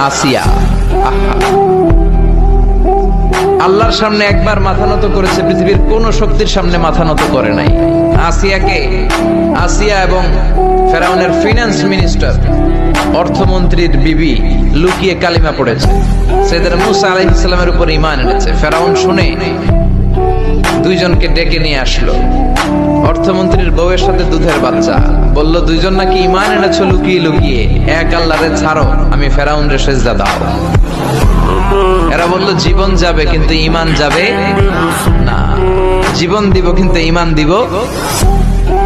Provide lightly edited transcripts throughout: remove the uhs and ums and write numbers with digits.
আসিয়া। আল্লাহর সামনে একবার মাথা নত করেছে, পৃথিবীর কোন শক্তির সামনে মাথা নত করে নাই। আসিয়া এবং ফেরাউনের ফিনান্স মিনিস্টার, অর্থমন্ত্রীর বিবি লুকিয়ে কালিমা পড়েছে, সাইয়েদনা মুসা আলাইহিস সালামের উপর ঈমান এনেছে। ফেরাউন শুনে দুইজনকে ডেকে নিয়ে আসলো। অর্থমন্ত্রীর বউয়ের সাথে দুধের বাচ্চা, বলল দুইজন নাকি ঈমান এনেছো লুকিয়ে লুকিয়ে, এক আল্লাহরে ছাড়ো, আমি ফেরাউনরে সেজদা দাও। এরা বলল জীবন যাবে কিন্তু ঈমান যাবে না, জীবন দিব কিন্তু ঈমান দিব।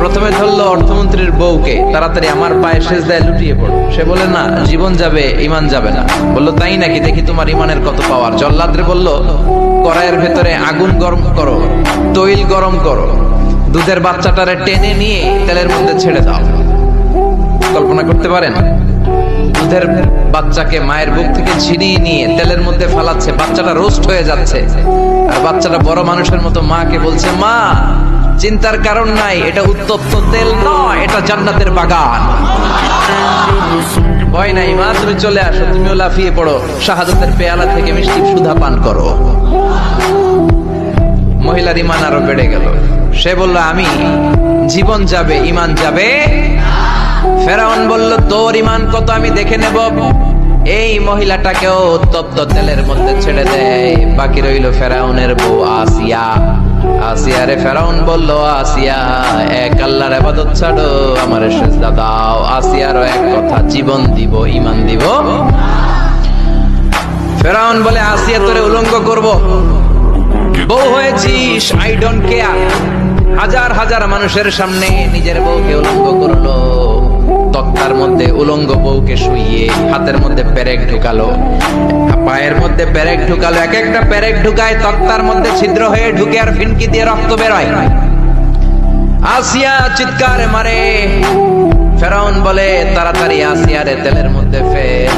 প্রথমে ধরলো অর্থমন্ত্রীর বউকে, তাড়াতাড়ি আমার পায়ে সেজদায় লুটিয়ে পড়ো। সে বলে না, জীবন যাবে ঈমান যাবে না। বললো তাই নাকি, দেখি তোমার ঈমানের কত পাওয়ার। জল্লাদরে বলল কড়াইয়ের ভেতরে আগুন গরম করো, তৈল গরম করো, দুধের বাচ্চাটারে টেনে নিয়ে তেলের মধ্যে ছেড়ে দাও। কল্পনা করতে পারেন? দুধের বাচ্চাকে মায়ের বুক থেকে ছিনিয়ে নিয়ে তেলের মধ্যে ফালাচ্ছে, বাচ্চাটা রোস্ট হয়ে যাচ্ছে, আর বাচ্চাটা বড় মানুষের মতো মাকে বলছে, মা চিন্তার কারণ নাই, এটা উত্তপ্ত তেল নয়, এটা জান্নাতের বাগান। ভয় নাই মা, তুমি চলে আসো, তুমিও লাফিয়ে পড়ো, শাহাদাতের পেয়ালা থেকে মিষ্টি সুধা পান করো। মহিলার ঈমান আরো বেড়ে গেল। সে বলল আমি, জীবন যাবে ঈমান যাবে। ফেরাউন বলল তোর ঈমান কত আমি দেখে নেব। এই মহিলাটাকেও উত্তপ্ত তেলের মধ্যে ছেড়ে দেয়। বাকি রইল ফেরাউনের বউ আসিয়া। আসিয়ারে ফেরাউন বলল, আসিয়া এক আল্লাহর ইবাদত ছাড়ো, আমারে সেজদা দাও। আসিয়ারও এক কথা, জীবন দিব ঈমান দিব। ফেরাউন বলে, আসিয়া তোরে উলঙ্গ করব, বউ হয়েছিস, আই ডোন্ট কেয়ার। হাজার হাজার মানুষের সামনে নিজের বউকে উলঙ্গ করলো। তক্তার মধ্যে উলঙ্গ বউকে শুইয়ে হাতের মধ্যে পেরেক ঢুকালো, পায়ের মধ্যে পেরেক ঢুকালো। এক একটা পেরেক ঢুকায় তক্তার মধ্যে ছিদ্র হয়ে ঢুকে আর ফিনকি দিয়ে রক্ত বেরোয়। আসিয়া চিৎকার মারে। ফেরাউন বলে তাড়াতাড়ি আসিয়ারে তেলের মধ্যে ফেল।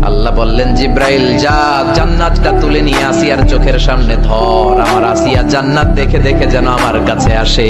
আল্লাহ বললেন জিব্রাইল যা, জান্নাতটা তুলে নিয়ে আসিয়ার চোখের সামনে ধর, আমার আসিয়া জান্নাত দেখে দেখে যেন আমার কাছে আসে।